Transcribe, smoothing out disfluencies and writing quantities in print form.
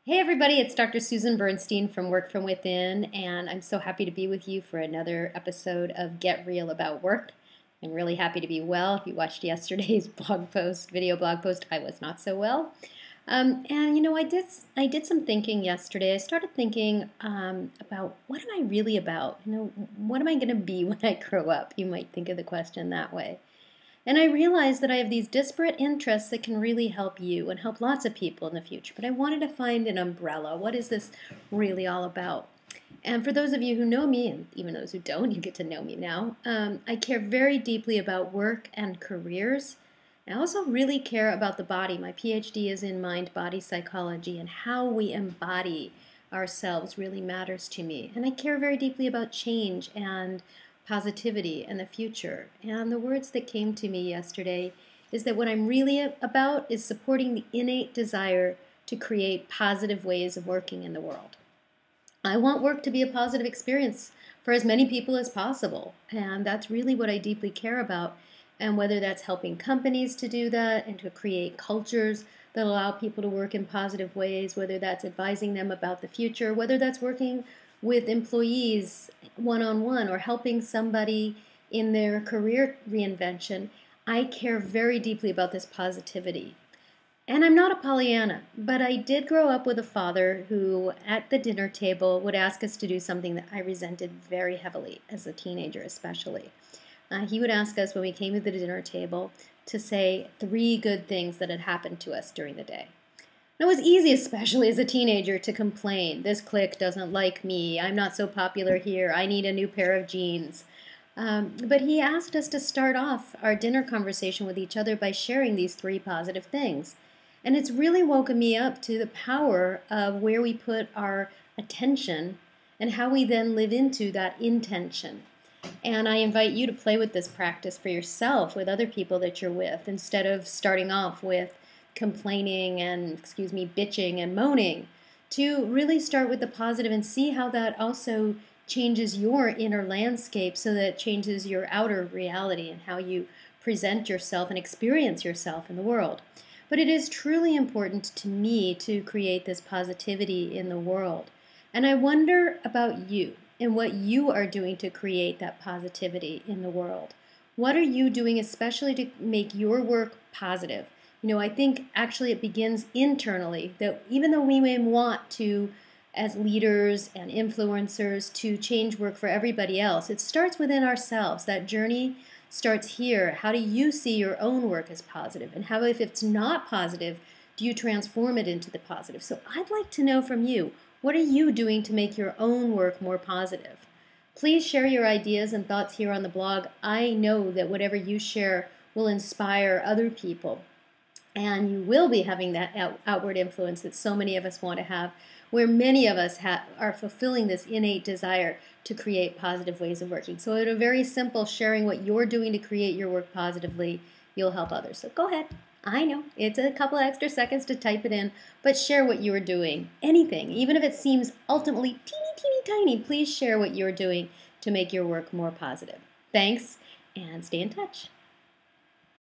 Hey everybody, it's Dr. Susan Bernstein from Work From Within, and I'm so happy to be with you for another episode of Get Real About Work. I'm really happy to be well. If you watched yesterday's video blog post, I was not so well. I did some thinking yesterday. I started thinking about what am I really about? What am I going to be when I grow up? You might think of the question that way. And I realized that I have these disparate interests that can really help you and help lots of people in the future. But I wanted to find an umbrella. What is this really all about? And for those of you who know me, and even those who don't, you get to know me now, I care very deeply about work and careers. I also really care about the body. My PhD is in mind-body psychology, and how we embody ourselves really matters to me. And I care very deeply about change and positivity and the future. And the words that came to me yesterday is that what I'm really about is supporting the innate desire to create positive ways of working in the world. I want work to be a positive experience for as many people as possible, and that's really what I deeply care about. And whether that's helping companies to do that and to create cultures that allow people to work in positive ways, whether that's advising them about the future, whether that's working with employees one-on-one or helping somebody in their career reinvention, I care very deeply about this positivity. And I'm not a Pollyanna, but I did grow up with a father who, at the dinner table, would ask us to do something that I resented very heavily, as a teenager especially. He would ask us when we came to the dinner table to say 3 good things that had happened to us during the day. It was easy, especially as a teenager, to complain. This clique doesn't like me. I'm not so popular here. I need a new pair of jeans. But he asked us to start off our dinner conversation with each other by sharing these 3 positive things. And it's really woken me up to the power of where we put our attention and how we then live into that intention. And I invite you to play with this practice for yourself with other people that you're with, instead of starting off with complaining and, bitching and moaning, to really start with the positive and see how that also changes your inner landscape, so that it changes your outer reality and how you present yourself and experience yourself in the world. But it is truly important to me to create this positivity in the world. And I wonder about you and what you are doing to create that positivity in the world. What are you doing especially to make your work positive? I think actually it begins internally, that even though we may want to, as leaders and influencers, to change work for everybody else, it starts within ourselves. That journey starts here. How do you see your own work as positive? And how, if it's not positive, do you transform it into the positive? So I'd like to know from you, what are you doing to make your own work more positive? Please share your ideas and thoughts here on the blog. I know that whatever you share will inspire other people. And you will be having that outward influence that so many of us want to have, where many of us are fulfilling this innate desire to create positive ways of working. So at a very simple, sharing what you're doing to create your work positively, you'll help others. So go ahead. I know it's a couple of extra seconds to type it in, but share what you are doing. Anything, even if it seems ultimately teeny tiny, please share what you're doing to make your work more positive. Thanks, and stay in touch.